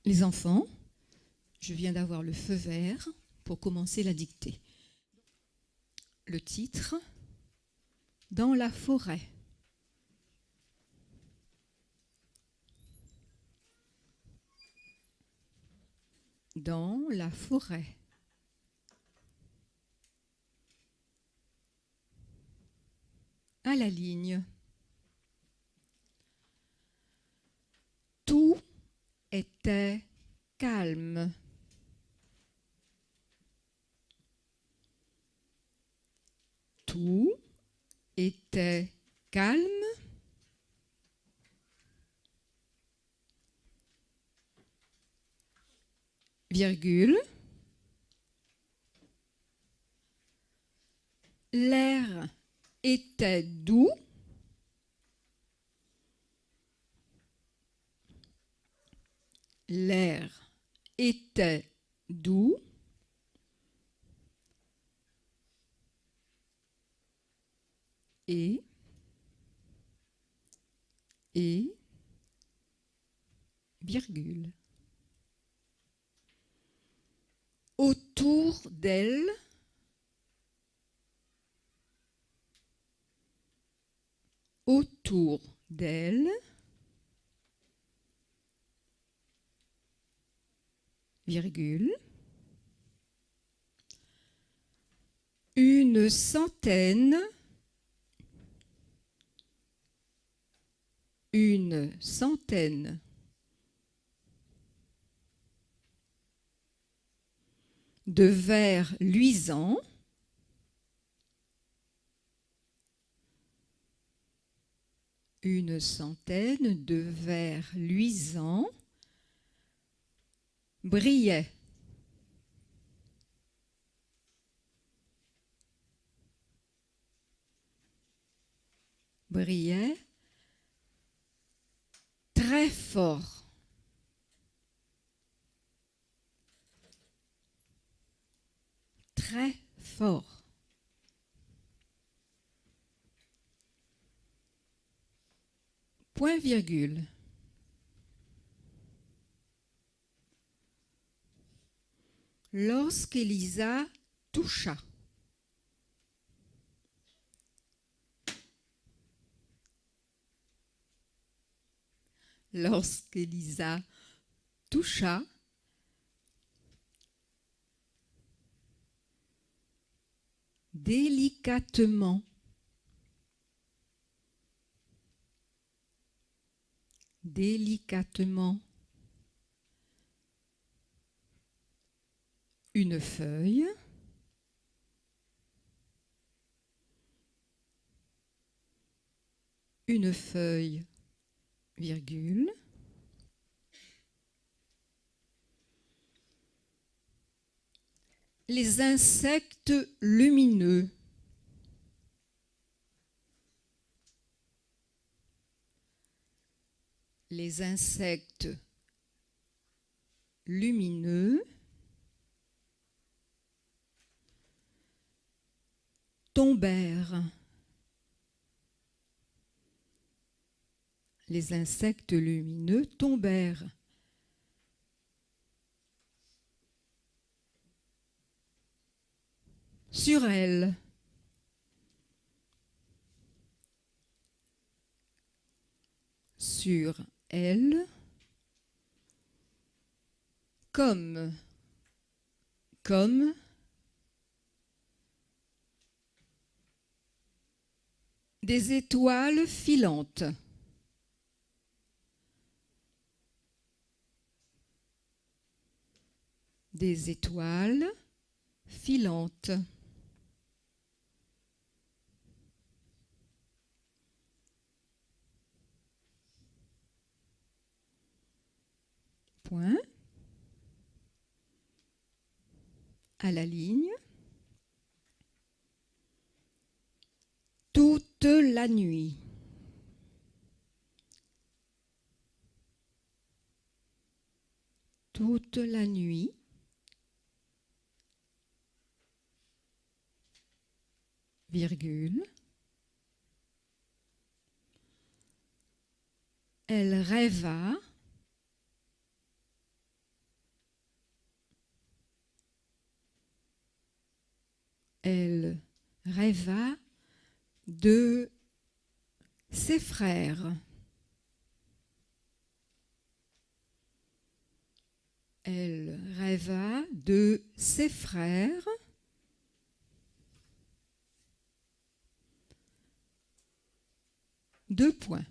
Les enfants, je viens d'avoir le feu vert pour commencer la dictée. Le titre, Dans la forêt. Dans la forêt. À la ligne. Tout était calme. Tout était calme. Virgule. L'air était doux. L'air était doux. Et virgule. Autour d'elle, virgule, une centaine de vers luisants brillaient. Très fort. Très fort. Point virgule. Lorsqu'Élisa toucha. Lorsqu'Élisa toucha, délicatement. Délicatement. Une feuille. Une feuille, virgule. Les insectes lumineux. Les insectes lumineux tombèrent. Les insectes lumineux tombèrent. Sur elle. Sur elle. Comme des étoiles filantes. Des étoiles filantes. Point. À la ligne. Toute la nuit. Toute la nuit. Virgule. Elle rêva Elle rêva de ses frères. Elle rêva de ses frères. Deux points.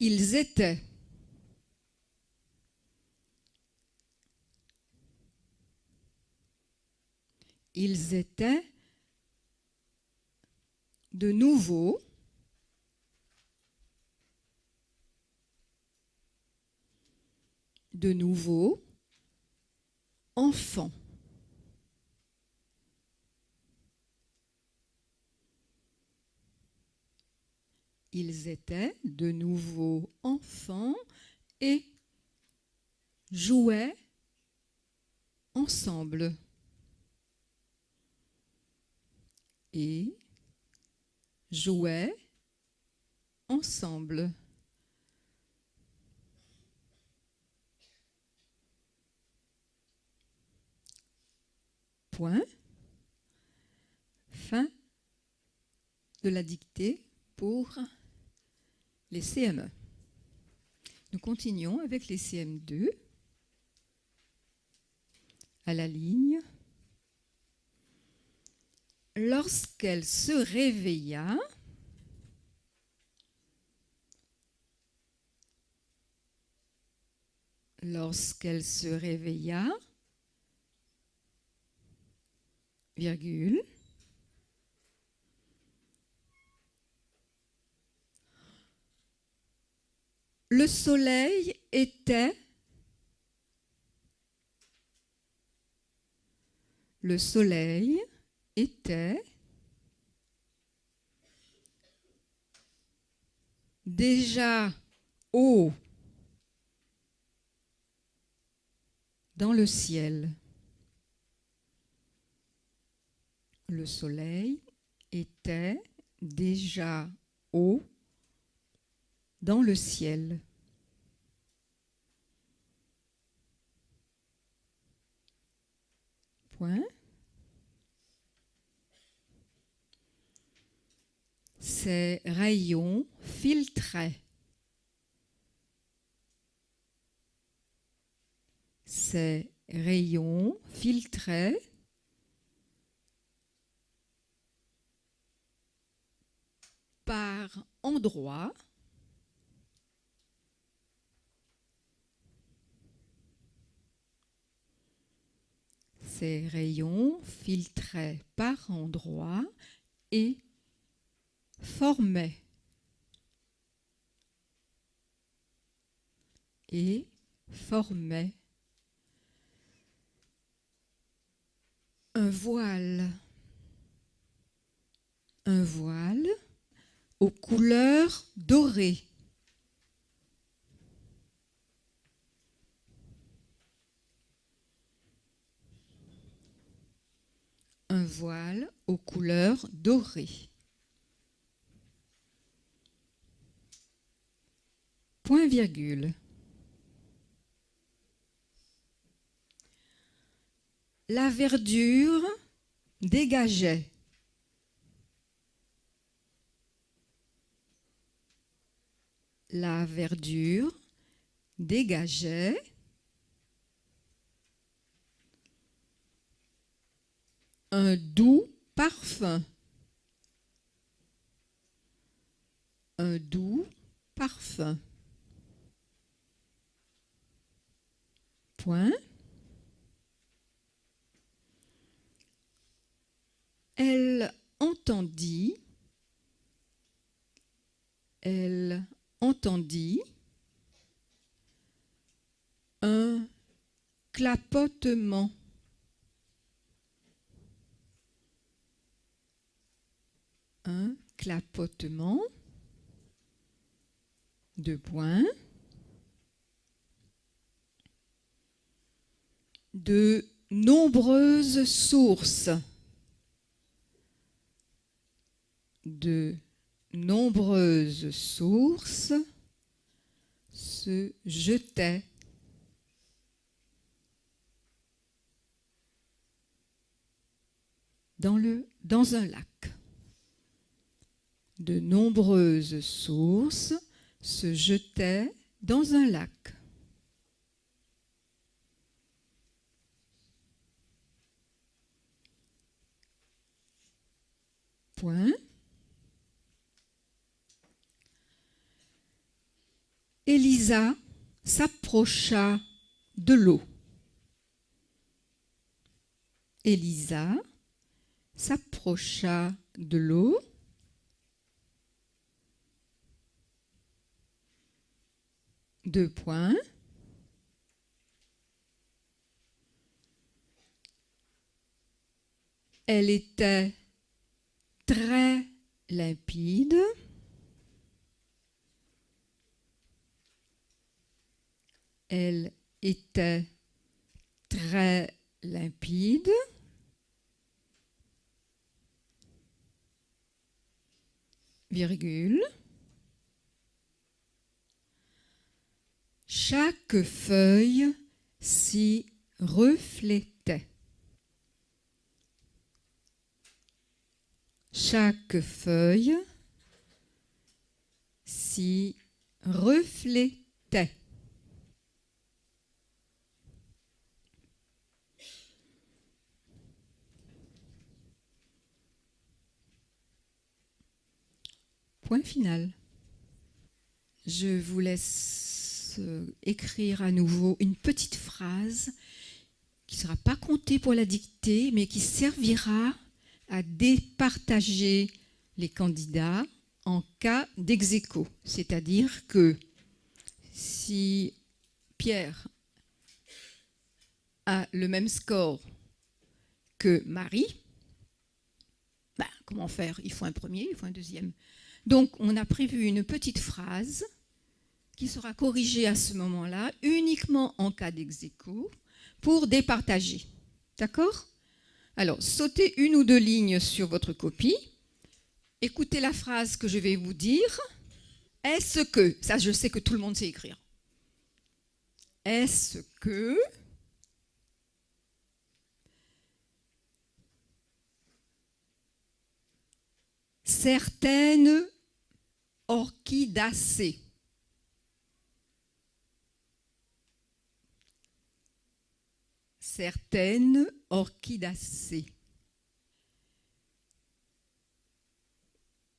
Ils étaient de nouveau enfants. Ils étaient de nouveau enfants et jouaient ensemble. Et jouaient ensemble. Point. Fin de la dictée pour les CM1. Nous continuons avec les CM2 à la ligne. Lorsqu'elle se réveilla, virgule, le soleil était déjà haut dans le ciel. Le soleil était déjà haut dans le ciel. Point. Ses rayons filtraient. Ses rayons filtraient par endroits Ces rayons filtraient par endroits et formaient un voile aux couleurs dorées. Un voile aux couleurs dorées. Point virgule. La verdure dégageait. La verdure dégageait un doux parfum. Un doux parfum. Point. Elle entendit un clapotement. Un clapotement. Deux points. De nombreuses sources. De nombreuses sources se jetaient dans un lac. De nombreuses sources se jetaient dans un lac. Point. Élisa s'approcha de l'eau. Élisa s'approcha de l'eau. Deux points. Elle était très limpide. Elle était très limpide. Virgule. Chaque feuille s'y reflétait. Chaque feuille s'y reflétait. Point final. Je vous laisse écrire à nouveau une petite phrase qui ne sera pas comptée pour la dictée, mais qui servira à départager les candidats en cas d'ex-aequo. C'est-à-dire que si Pierre a le même score que Marie, comment faire? Il faut un premier, il faut un deuxième. Donc, on a prévu une petite phrase qui sera corrigée à ce moment-là, uniquement en cas d'ex-aequo, pour départager. D'accord? Alors, sautez une ou deux lignes sur votre copie. Écoutez la phrase que je vais vous dire. Est-ce que, ça je sais que tout le monde sait écrire. Est-ce que certaines orchidacées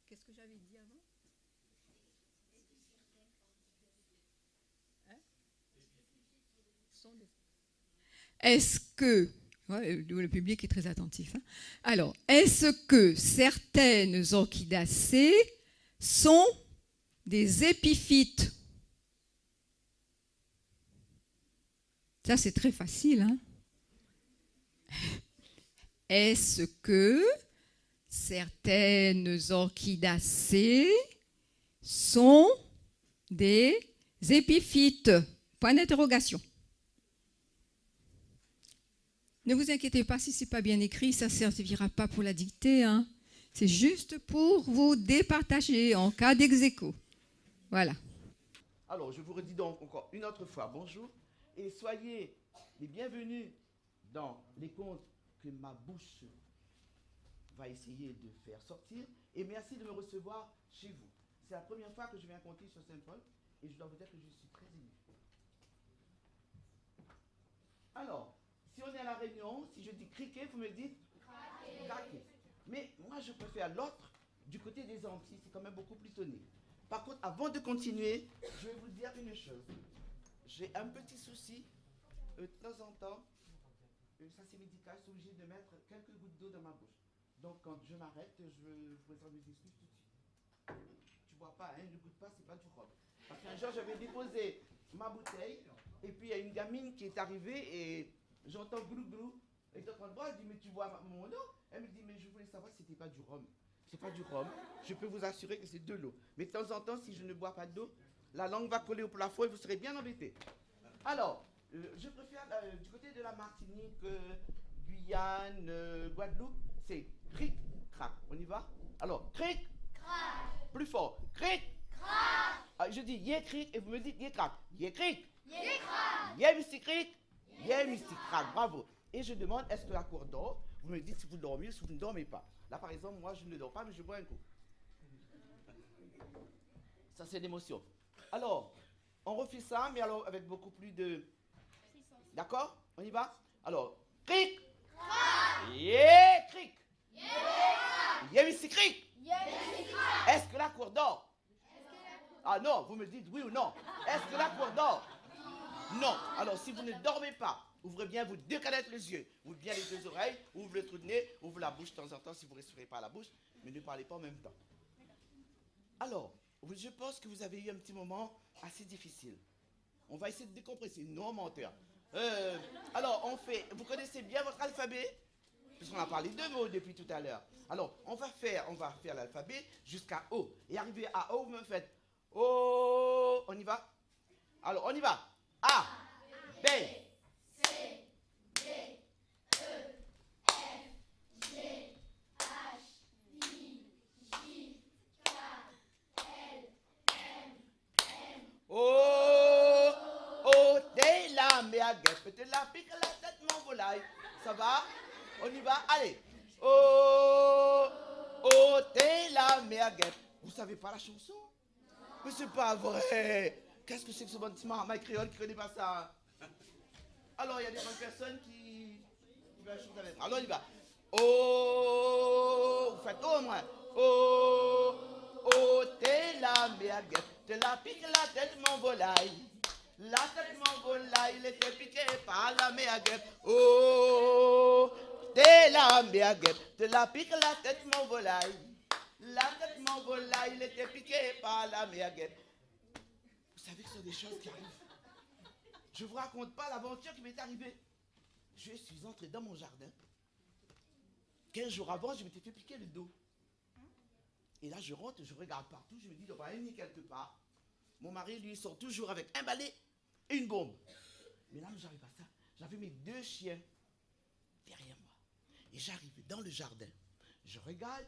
Qu'est-ce que j'avais dit avant? Est-ce que, le public est très attentif, hein? Alors, est-ce que certaines orchidacées sont des épiphytes? Ça, c'est très facile, hein? Est-ce que certaines orchidacées sont des épiphytes? Point d'interrogation. Ne vous inquiétez pas si ce n'est pas bien écrit, ça ne servira pas pour la dictée, hein. C'est juste pour vous départager en cas d'ex-aequo. Voilà. Alors, je vous redis donc encore une autre fois bonjour et soyez les bienvenus dans les contes que ma bouche va essayer de faire sortir. Et merci de me recevoir chez vous. C'est la première fois que je viens compter sur Saint-Paul et je dois vous dire que je suis très ému. Alors, si on est à la réunion, si je dis criquet, vous me dites craquer. Mais moi, je préfère l'autre du côté des Antilles. C'est quand même beaucoup plus sonné. Par contre, avant de continuer, je vais vous dire une chose. J'ai un petit souci. De temps en temps, ça c'est médical, je suis obligé de mettre quelques gouttes d'eau dans ma bouche. Donc quand je m'arrête, je présente mes excuses tout de suite. Tu bois pas, hein, ne goûte pas, c'est pas du rhum. Parce qu'un jour, j'avais déposé ma bouteille, et puis il y a une gamine qui est arrivée, et j'entends glou glou. Elle est en train de boire, elle dit, mais tu bois mon eau? Elle me dit, mais je voulais savoir si c'était pas du rhum. C'est pas du rhum, je peux vous assurer que c'est de l'eau. Mais de temps en temps, si je ne bois pas d'eau, la langue va coller au plafond et vous serez bien embêtés. Alors, je préfère du côté de la Martinique, Guyane, Guadeloupe, c'est cric, crac. On y va? Alors, cric, crac. Plus fort. Cric, crac. Je dis yé cric et vous me dites yé crac. Yé cric, yé crac. Yé mystique cric, yé mystique crac. Bravo. et je demande est-ce que la cour dort. Vous me dites si vous dormez ou si vous ne dormez pas. Là, par exemple, moi, je ne dors pas, mais je bois un coup. Ça, c'est l'émotion. Alors, on refait ça, mais alors avec beaucoup plus de... D'accord? On y va? Alors, cric! Yeah, cric! Yeah, ici, cric! Est-ce que la cour dort? Ah non, vous me dites oui ou non. Est-ce que la cour dort? Non. Alors, si vous ne dormez pas, ouvrez bien vos deux canettes les yeux. Ouvrez bien les deux oreilles, ouvrez le trou de nez, ouvrez la bouche de temps en temps si vous ne respirez pas à la bouche, mais ne parlez pas en même temps. Alors, je pense que vous avez eu un petit moment assez difficile. On va essayer de décompresser. Non, menteur. Alors, on fait... Vous connaissez bien votre alphabet? Puisqu'on a parlé de mots depuis tout à l'heure. Alors, on va faire l'alphabet jusqu'à O. Et arrivé à O, vous me faites O. On y va? Alors, on y va. A, B, C, D, E, F, G, H, I, J, K, L, M, N, O, O, t'es là, mais à guêpe, t'es là, pique la tête, mon volaille. Ça va? On y va? Allez. Oh, oh, t'es là, mais à guêpe. Vous savez pas la chanson? Mais c'est pas vrai. Qu'est-ce que c'est que ce bon petit marmaille créole qui connaît pas ça? Alors, il y a des bonnes personnes qui veulent chanter avec moi. Alors, on y va. Oh, vous faites oh au moins. Oh, oh, t'es là, mais à guêpe. T'es là, pique la tête, mon volaille. La tête, mon volaille, il était piqué par la mais à guêpe. Oh, t'es là, mais à guêpe. T'es là, pique la tête, mon volaille. La tête, mon volaille, il était piqué par la mais à guêpe. Vous savez que ce sont des choses qui arrivent. Je ne vous raconte pas l'aventure qui m'est arrivée. Je suis entré dans mon jardin. 15 jours avant, je m'étais fait piquer le dos. Et là, je rentre, je regarde partout, je me dis, on va aller quelque part. Mon mari, lui, sort toujours avec un balai et une bombe. Mais là, j'arrive pas à ça. J'avais mes deux chiens derrière moi. Et j'arrive dans le jardin. Je regarde,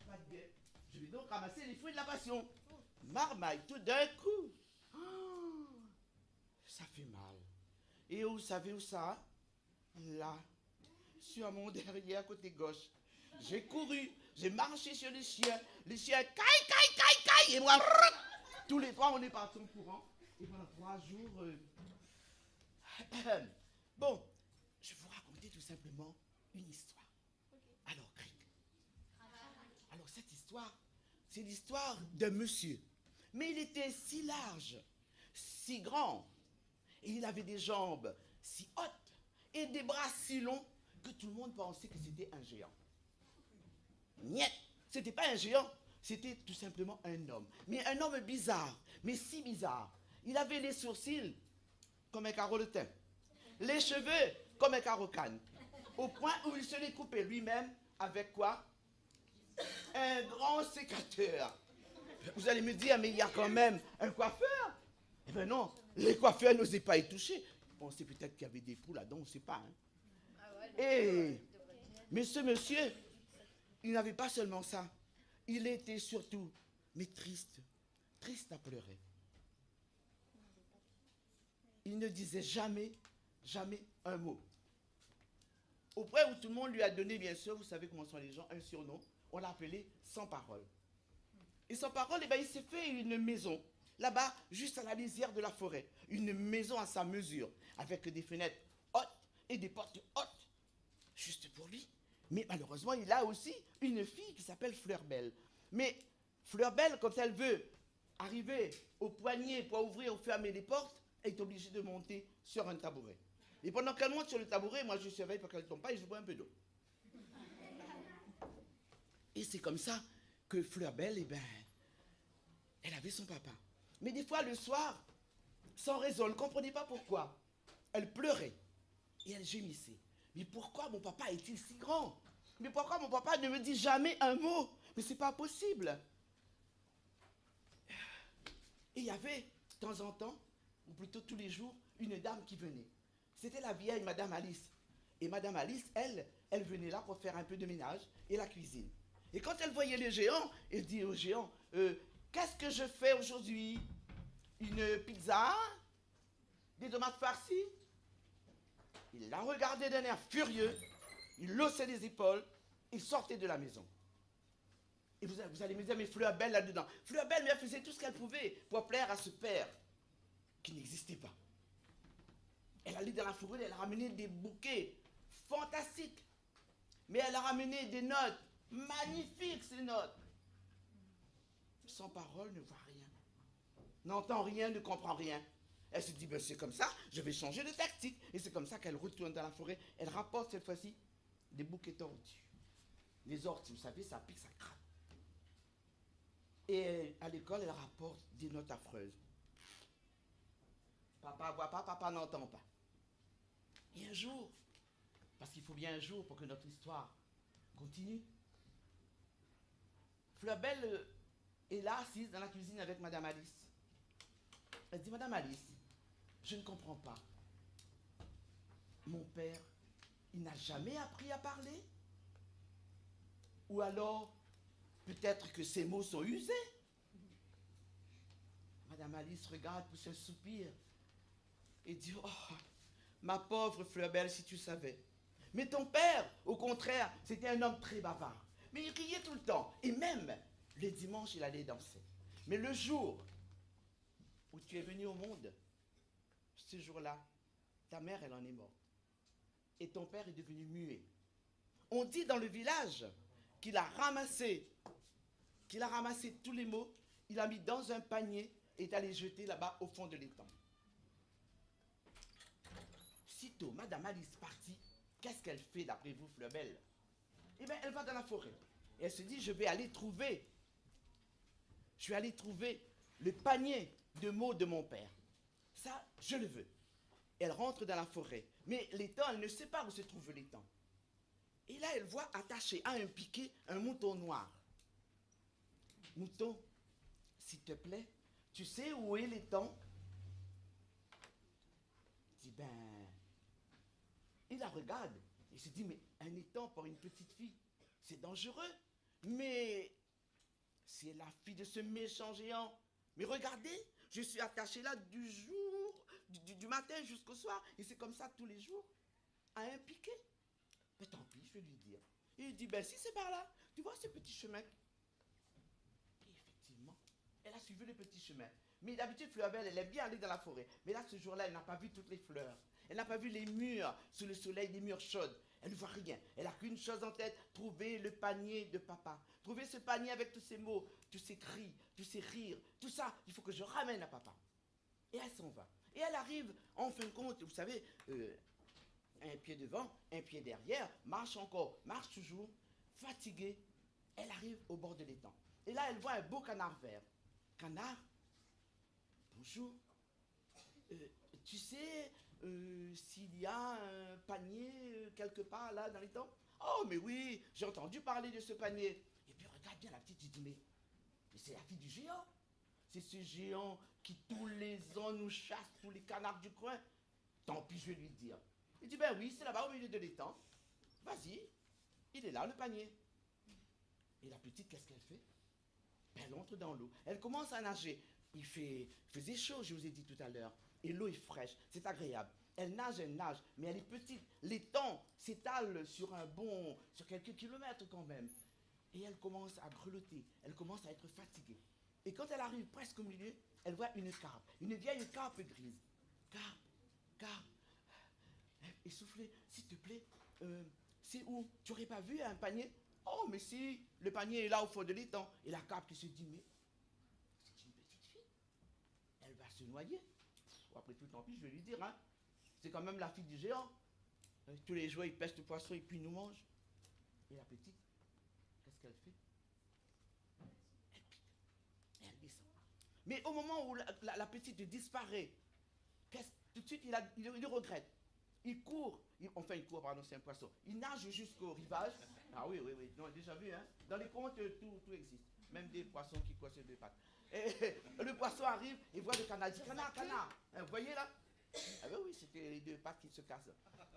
pas de guêpe. Je vais donc ramasser les fruits de la passion. Marmaille, tout d'un coup. Oh, ça fait mal. Et vous savez où ça? Là, sur mon derrière, côté gauche. J'ai couru, j'ai marché sur les chiens. Les chiens, caille, caille, caille, caille. Et moi, tous les trois, on est partis en courant. Et pendant 3 jours... Bon, je vais vous raconter tout simplement une histoire. Alors, cric. Alors, cette histoire, c'est l'histoire d'un monsieur. Mais il était si large, si grand, et il avait des jambes si hautes et des bras si longs que tout le monde pensait que c'était un géant. Niet, c'était pas un géant, c'était tout simplement un homme. Mais un homme bizarre, mais si bizarre. Il avait les sourcils comme un carreau de thym, les cheveux comme un carreau canne, au point où il se les coupait lui-même avec quoi? Un grand sécateur. Vous allez me dire, mais il y a quand même un coiffeur. Eh bien non, les coiffeurs n'osaient pas y toucher. On sait peut-être qu'il y avait des trous là-dedans, on ne sait pas. Hein. Mais ce monsieur, il n'avait pas seulement ça. Il était surtout, mais triste, triste à pleurer. Il ne disait jamais, jamais un mot. Au point où tout le monde lui a donné, bien sûr, vous savez comment sont les gens, un surnom, on l'a appelé sans parole. Et sans parole, eh bien, il s'est fait une maison, là-bas, juste à la lisière de la forêt. Une maison à sa mesure, avec des fenêtres hautes et des portes hautes, juste pour lui. Mais malheureusement, il a aussi une fille qui s'appelle Fleurbelle. Mais Fleurbelle, quand elle veut arriver au poignet pour ouvrir ou fermer les portes, elle est obligée de monter sur un tabouret. Et pendant qu'elle monte sur le tabouret, moi je surveille pour qu'elle ne tombe pas et je bois un peu d'eau. Et c'est comme ça que Fleurbelle, eh ben, elle avait son papa. Mais des fois, le soir, sans raison, elle ne comprenait pas pourquoi. Elle pleurait et elle gémissait. Mais pourquoi mon papa est-il si grand? Mais pourquoi mon papa ne me dit jamais un mot? Mais c'est pas possible. Et il y avait, de temps en temps, ou plutôt tous les jours, une dame qui venait. C'était la vieille Madame Alice. Et Madame Alice, elle venait là pour faire un peu de ménage et la cuisine. Et quand elle voyait le géant, elle dit au géant, qu'est-ce que je fais aujourd'hui? Une pizza? Des tomates farcies? Il la regardait d'un air furieux, il haussait les épaules, il sortait de la maison. Et vous allez me dire, mais Fleur Belle là-dedans. Fleur Belle, mais elle faisait tout ce qu'elle pouvait pour plaire à ce père qui n'existait pas. Elle allait dans la forêt, elle a ramené des bouquets fantastiques. Mais elle a ramené des notes magnifiques, ces notes. Sans parole, ne voit rien. N'entend rien, ne comprend rien. Elle se dit, ben c'est comme ça, je vais changer de tactique. Et c'est comme ça qu'elle retourne dans la forêt. Elle rapporte cette fois-ci des bouquets tordus. Les orties, vous savez, ça pique, ça craque. Et à l'école, elle rapporte des notes affreuses. Papa ne voit pas, papa n'entend pas. Et un jour, parce qu'il faut bien un jour pour que notre histoire continue, Fleur Belle est là, assise dans la cuisine avec Madame Alice. Elle dit, Madame Alice, je ne comprends pas. Mon père, il n'a jamais appris à parler? Ou alors, peut-être que ses mots sont usés? Madame Alice regarde, pousse un soupir et dit, oh, ma pauvre Fleur Belle, si tu savais. Mais ton père, au contraire, c'était un homme très bavard. Mais il riait tout le temps. Et même, le dimanche, il allait danser. Mais le jour où tu es venu au monde, ce jour-là, ta mère, elle en est morte. Et ton père est devenu muet. On dit dans le village qu'il a ramassé tous les mots, il a mis dans un panier et est allé jeter là-bas au fond de l'étang. Sitôt, Madame Alice partit, qu'est-ce qu'elle fait d'après vous, Fleur Belle? Eh bien, elle va dans la forêt. Et elle se dit, je vais aller trouver le panier de mots de mon père. Ça, je le veux. Elle rentre dans la forêt. Mais l'étang, elle ne sait pas où se trouve l'étang. Et là, elle voit attaché à un piquet un mouton noir. Mouton, s'il te plaît, tu sais où est l'étang? Il dit, ben, il la regarde. Il se dit, mais un étang pour une petite fille, c'est dangereux. Mais c'est la fille de ce méchant géant. Mais regardez, je suis attaché là du matin jusqu'au soir. Et c'est comme ça tous les jours, à un piquet. Mais tant pis, je vais lui dire. Et il dit, ben si c'est par là, tu vois ce petit chemin. Et effectivement, elle a suivi le petit chemin. Mais d'habitude, Fleur Belle, elle aime bien aller dans la forêt. Mais là, ce jour-là, elle n'a pas vu toutes les fleurs. Elle n'a pas vu les murs sous le soleil, des murs chauds. Elle ne voit rien. Elle n'a qu'une chose en tête, trouver le panier de papa. Trouver ce panier avec tous ces mots, tous ces cris, tous ces rires. Tout ça, il faut que je ramène à papa. Et elle s'en va. Et elle arrive, en fin de compte, vous savez, un pied devant, un pied derrière, marche encore, marche toujours, fatiguée. Elle arrive au bord de l'étang. Et là, elle voit un beau canard vert. Canard, bonjour. Tu sais s'il y a un panier quelque part là dans l'étang? Oh, mais oui, j'ai entendu parler de ce panier. Et puis regarde bien la petite, il dit, mais c'est la fille du géant. C'est ce géant qui tous les ans nous chasse tous les canards du coin. Tant pis, je vais lui dire. Il dit, ben oui, c'est là-bas au milieu de l'étang. Vas-y, il est là, le panier. Et la petite, qu'est-ce qu'elle fait? Ben, elle entre dans l'eau. Elle commence à nager. Il faisait chaud, je vous ai dit tout à l'heure. Et l'eau est fraîche, c'est agréable. Elle nage, mais elle est petite. L'étang s'étale sur quelques kilomètres quand même. Et elle commence à grelotter, elle commence à être fatiguée. Et quand elle arrive presque au milieu, elle voit une carpe, une vieille carpe grise. Carpe, essoufflée, s'il te plaît, c'est où? Tu n'aurais pas vu un panier? Oh, mais si, le panier est là au fond de l'étang. Et la carpe qui se dit, mais c'est une petite fille. Elle va se noyer. Après tout, tant pis, je vais lui dire, hein. C'est quand même la fille du géant. Tous les jours, il pêche le poisson et puis il nous mange. Et la petite, qu'est-ce qu'elle fait? Elle pique. Et elle descend. Mais au moment où la petite disparaît, tout de suite, il regrette. Il court, pardon, c'est un poisson. Il nage jusqu'au rivage. Ah oui, non, déjà vu, hein. Dans les contes, tout existe. Même des poissons qui coincent sur deux pattes. Et le poisson arrive et voit le canard. Il dit, canard. Hein, vous voyez là? Ah ben oui, c'était les deux pattes qui se cassent.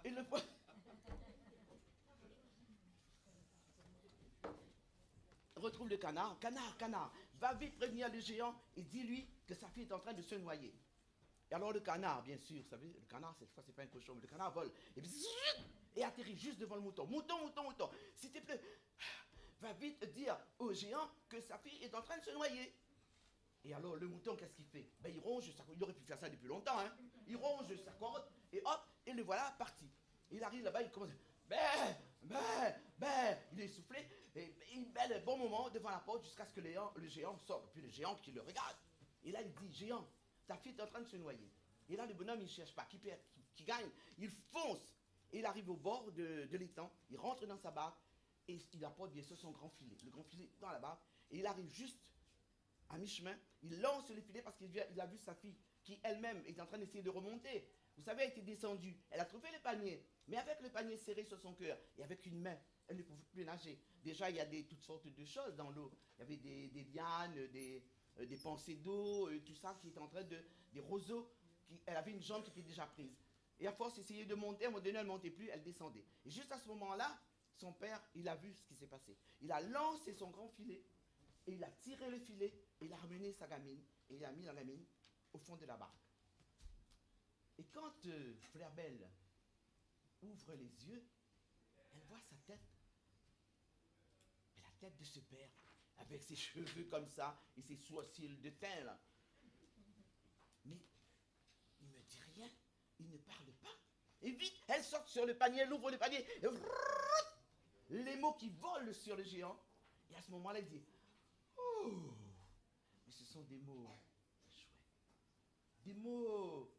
Et le poisson... retrouve le canard. Canard, va vite prévenir le géant et dis-lui que sa fille est en train de se noyer. Et alors le canard, bien sûr, vous savez, le canard, cette fois, c'est pas un cochon, mais le canard vole. Et puis, et atterrit juste devant le mouton. Mouton, mouton, mouton. S'il te plaît, va vite dire au géant que sa fille est en train de se noyer. Et alors le mouton, qu'est-ce qu'il fait? Ben, il ronge sa corde. Il aurait pu faire ça depuis longtemps. Hein. Il ronge sa corde et hop, et le voilà parti. Il arrive là-bas, il commence. Ben, ben, ben. Il est essoufflé et il met le bon moment devant la porte jusqu'à ce que le géant sorte. Et puis le géant qui le regarde. Et là, il dit, géant, ta fille est en train de se noyer. Et là, le bonhomme, il ne cherche pas. Qui perd, qui gagne? Il fonce. Et il arrive au bord de l'étang. Il rentre dans sa barque. Et il apporte bien sûr son grand filet. Le grand filet dans la barque. Et il arrive juste à mi-chemin. Il lance le filet parce qu'il a vu sa fille qui elle-même est en train d'essayer de remonter. Vous savez, elle était descendue. Elle a trouvé le panier. Mais avec le panier serré sur son cœur et avec une main, elle ne pouvait plus nager. Déjà, il y a toutes sortes de choses dans l'eau. Il y avait des lianes, des pensées d'eau, tout ça qui était en train des roseaux. Elle avait une jambe qui était déjà prise. Et à force d'essayer de monter, à un moment donné, elle ne montait plus, elle descendait. Et juste à ce moment-là, son père, il a vu ce qui s'est passé. Il a lancé son grand filet, et il a tiré le filet, et il a ramené sa gamine, et il a mis la gamine au fond de la barque. Et quand Fleur Belle ouvre les yeux, elle voit sa tête. Mais la tête de ce père, avec ses cheveux comme ça, et ses sourcils de thym, là. Mais il ne me dit rien, il ne parle pas. Et vite, elle sort sur le panier, elle ouvre le panier, et les mots qui volent sur le géant. Et à ce moment-là, il dit, oh, mais ce sont des mots chouettes. Des mots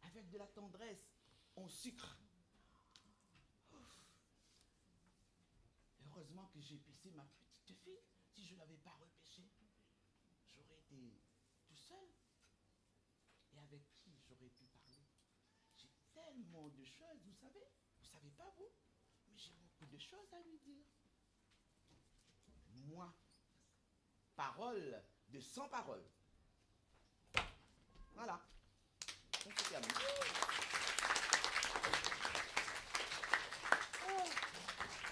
avec de la tendresse, en sucre. Ouf. Heureusement que j'ai pêché ma petite fille. Si je ne l'avais pas repêchée, j'aurais été tout seul. Et avec qui j'aurais pu parler? J'ai tellement de choses, vous savez pas vous, mais j'ai beaucoup de choses à lui dire. Moi, parole de 100 paroles. Voilà. On se termine.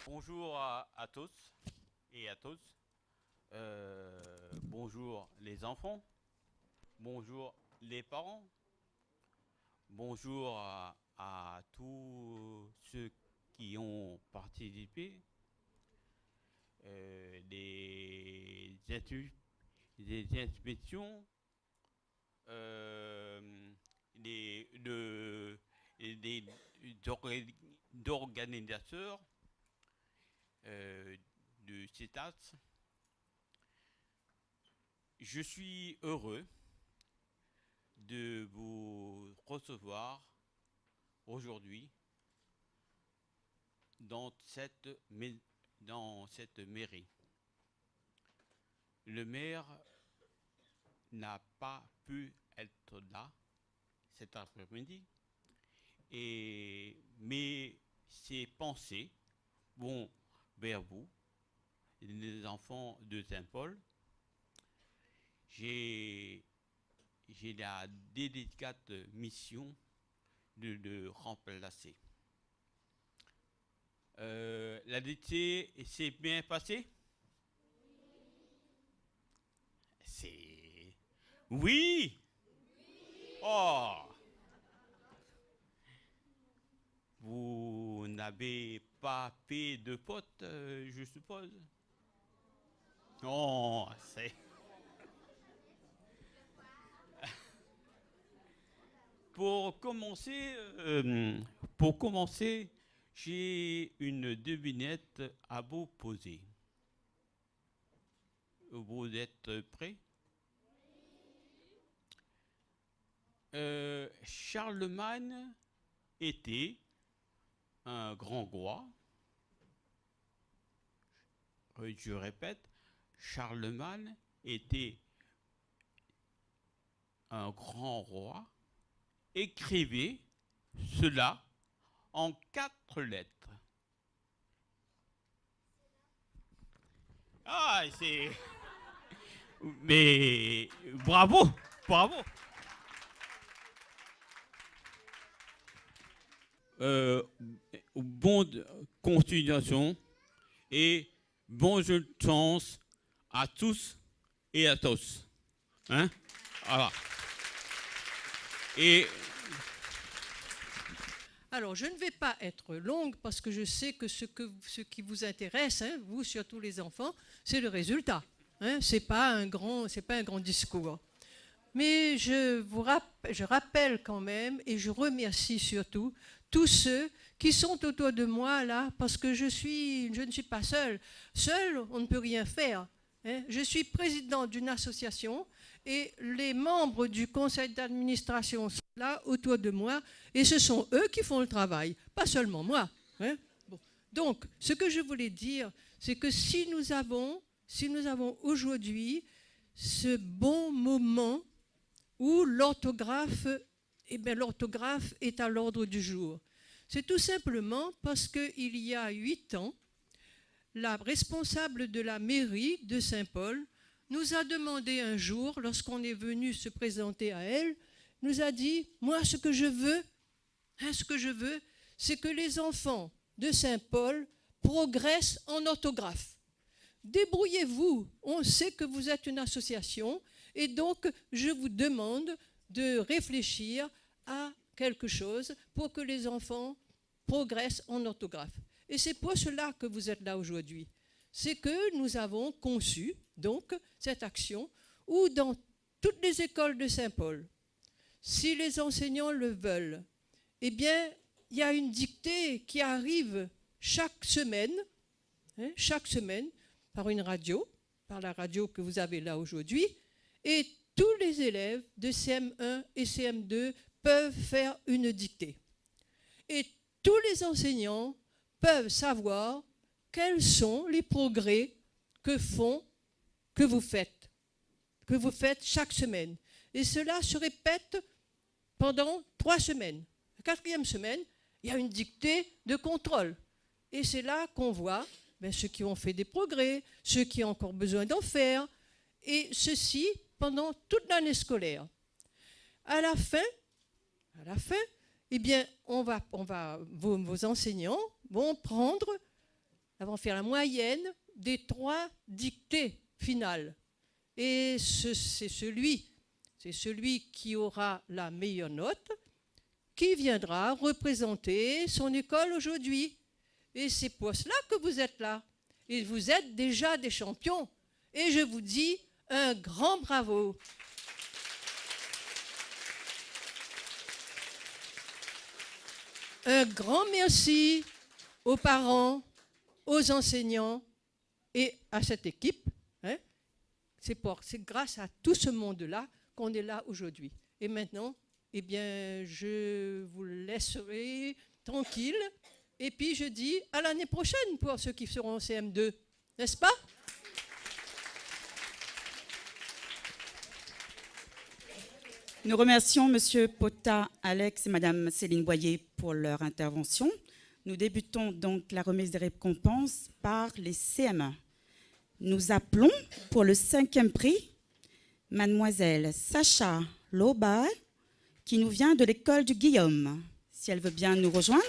Bonjour à tous et à tous. Bonjour les enfants. Bonjour les parents. Bonjour à tous ceux qui ont participé. Des inspections, d'organisateurs de CETAS. Je suis heureux de vous recevoir aujourd'hui dans cette mairie. Le maire n'a pas pu être là cet après-midi, mais ses pensées vont vers vous, les enfants de Saint-Paul. J'ai la délicate mission de le remplacer. La DT s'est bien passée? C'est... Oui! Oh! Vous n'avez pas fait de potes, je suppose? Non, c'est... Pour commencer, j'ai une devinette à vous poser. Vous êtes prêts? Charlemagne était un grand roi. Je répète, Charlemagne était un grand roi. Écrivez cela en 4 lettres. Ah, c'est... Mais bravo, bravo. Bonne continuation et bonne chance à tous et à tous. Hein? Voilà. Et Alors, je ne vais pas être longue parce que je sais que ce qui vous intéresse, hein, vous, surtout les enfants, c'est le résultat. Hein, ce n'est pas un grand discours. Mais je rappelle quand même et je remercie surtout tous ceux qui sont autour de moi là, parce que je ne suis pas seule. Seule, on ne peut rien faire. Hein. Je suis présidente d'une association et les membres du conseil d'administration sont là autour de moi et ce sont eux qui font le travail, pas seulement moi. Hein. Bon. Donc, ce que je voulais dire, c'est que si nous avons aujourd'hui ce bon moment où l'orthographe est à l'ordre du jour. C'est tout simplement parce qu'il y a 8 ans, la responsable de la mairie de Saint-Paul nous a demandé un jour, lorsqu'on est venu se présenter à elle, nous a dit, moi ce que je veux, c'est que les enfants de Saint-Paul progressent en orthographe. Débrouillez-vous, on sait que vous êtes une association et donc je vous demande de réfléchir à quelque chose pour que les enfants progressent en orthographe. Et c'est pour cela que vous êtes là aujourd'hui. C'est que nous avons conçu donc cette action où dans toutes les écoles de Saint-Paul, si les enseignants le veulent, eh bien, il y a une dictée qui arrive chaque semaine, par une radio, par la radio que vous avez là aujourd'hui, et tous les élèves de CM1 et CM2 peuvent faire une dictée. Et tous les enseignants peuvent savoir quels sont les progrès que vous faites chaque semaine. Et cela se répète pendant 3 semaines. La 4e semaine, il y a une dictée de contrôle. Et c'est là qu'on voit ceux qui ont fait des progrès, ceux qui ont encore besoin d'en faire, et ceci pendant toute l'année scolaire. À la fin, eh bien, vos enseignants vont faire la moyenne des 3 dictées finales. Et c'est celui qui aura la meilleure note qui viendra représenter son école aujourd'hui. Et c'est pour cela que vous êtes là. Et vous êtes déjà des champions. Et je vous dis un grand bravo. Un grand merci aux parents, aux enseignants et à cette équipe. Hein. C'est grâce à tout ce monde-là qu'on est là aujourd'hui. Et maintenant, eh bien, je vous laisserai tranquille. Et puis je dis à l'année prochaine pour ceux qui seront en CM2, n'est-ce pas? Nous remercions M. Pota, Alex et Mme Céline Boyer pour leur intervention. Nous débutons donc la remise des récompenses par les CM1. Nous appelons pour le 5e prix Mademoiselle Sacha Loba, qui nous vient de l'école du Guillaume. Si elle veut bien nous rejoindre.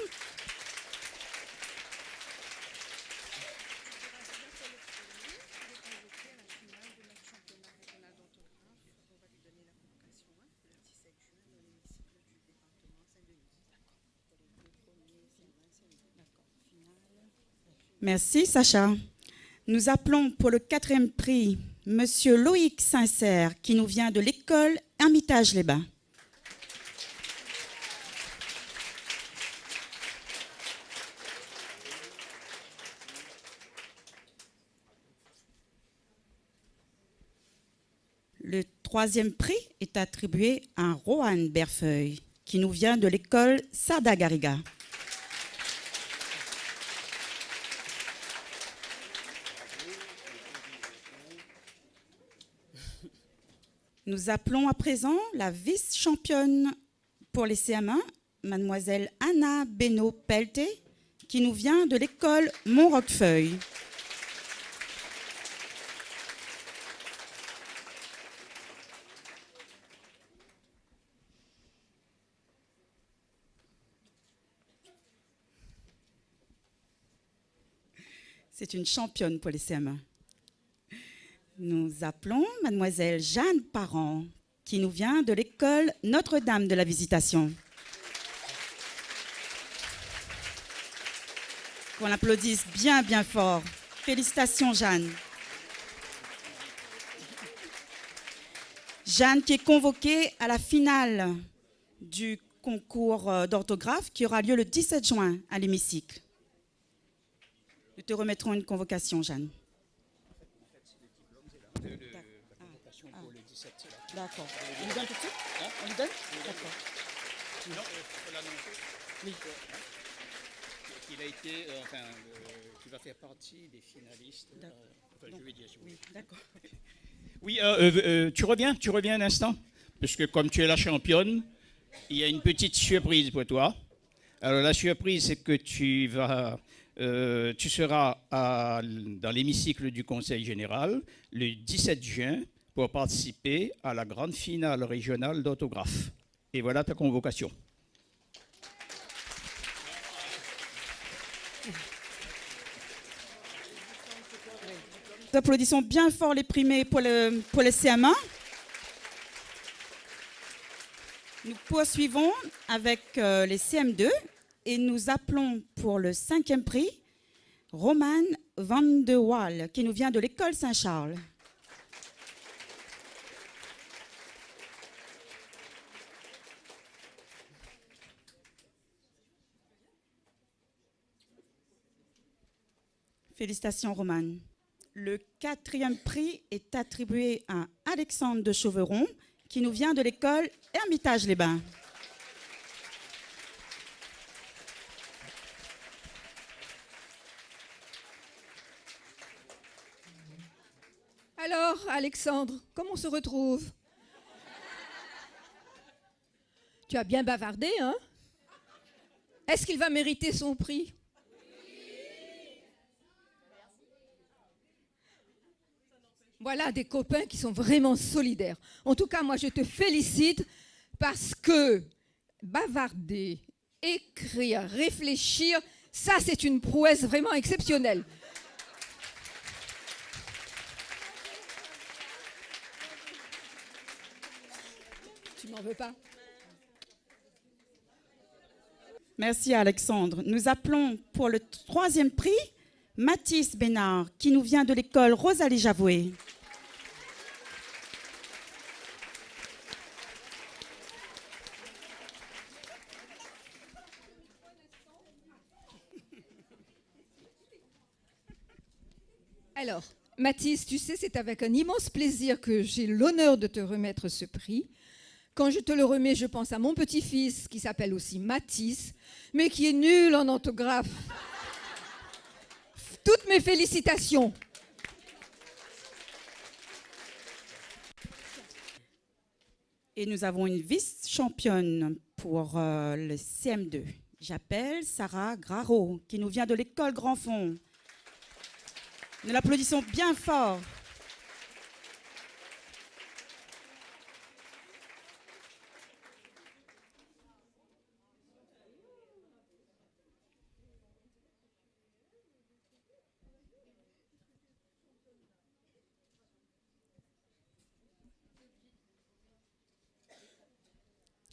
Merci, Sacha. Nous appelons pour le 4e prix Monsieur Loïc Sincère, qui nous vient de l'école Hermitage-les-Bains. Le 3e prix est attribué à Rohan Berfeuille, qui nous vient de l'école Sarda-Garriga. Nous appelons à présent la vice-championne pour les CM1, mademoiselle Anna Beno-Pelté, qui nous vient de l'école Montroquefeuille. C'est une championne pour les CM1. Nous appelons mademoiselle Jeanne Parent, qui nous vient de l'école Notre-Dame de la Visitation. Qu'on l'applaudisse bien, bien fort. Félicitations, Jeanne. Jeanne qui est convoquée à la finale du concours d'orthographe qui aura lieu le 17 juin à l'hémicycle. Nous te remettrons une convocation, Jeanne. D'accord. On lui donne tout de suite? On lui donne? D'accord. Non, il faut l'annoncer. Oui. Il a été, qui va faire partie des finalistes. Je vais dire, si vous voulez. Oui, d'accord. Oui, tu reviens un instant, parce que comme tu es la championne, il y a une petite surprise pour toi. Alors la surprise, c'est que tu seras dans l'hémicycle du Conseil général le 17 juin pour participer à la grande finale régionale d'autographe. Et voilà ta convocation. Nous applaudissons bien fort les primés pour le CM1. Nous poursuivons avec les CM2 et nous appelons pour le 5e prix Romane Van de Waal qui nous vient de l'école Saint-Charles. Félicitations, Romane. Le 4e prix est attribué à Alexandre de Chauveron, qui nous vient de l'école Hermitage-les-Bains. Alors, Alexandre, comment on se retrouve? Tu as bien bavardé, hein? Est-ce qu'il va mériter son prix? Voilà des copains qui sont vraiment solidaires. En tout cas, moi, je te félicite parce que bavarder, écrire, réfléchir, ça, c'est une prouesse vraiment exceptionnelle. Tu m'en veux pas? Merci, Alexandre. Nous appelons pour le 3e prix Mathis Bénard, qui nous vient de l'école Rosalie Javoué. Alors, Mathis, tu sais, c'est avec un immense plaisir que j'ai l'honneur de te remettre ce prix. Quand je te le remets, je pense à mon petit-fils, qui s'appelle aussi Mathis, mais qui est nul en orthographe. Toutes mes félicitations. Et nous avons une vice-championne pour le CM2. J'appelle Sarah Graro, qui nous vient de l'école Grand Fond. Nous l'applaudissons bien fort.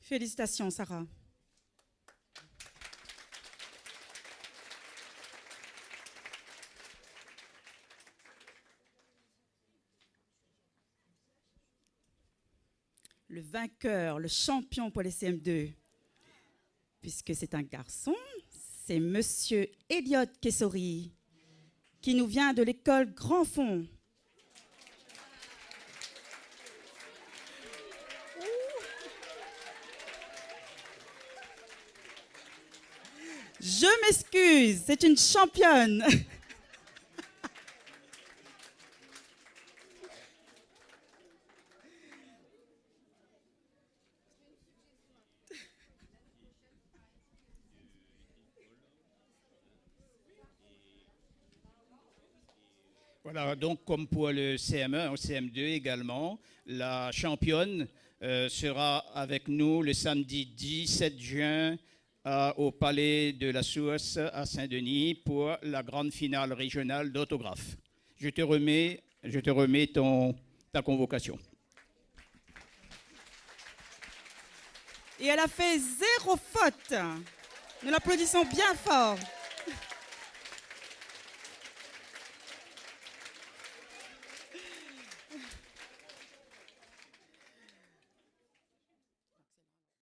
Félicitations, Sarah. Le vainqueur, le champion pour les CM2, puisque c'est un garçon, c'est Monsieur Elliot Kessori, qui nous vient de l'école Grand Fond. Je m'excuse, c'est une championne. Voilà, donc comme pour le CM1, au CM2 également, la championne sera avec nous le samedi 17 juin au Palais de la Source à Saint-Denis pour la grande finale régionale d'autographe. Je te remets ta convocation. Et elle a fait 0 faute. Nous l'applaudissons bien fort.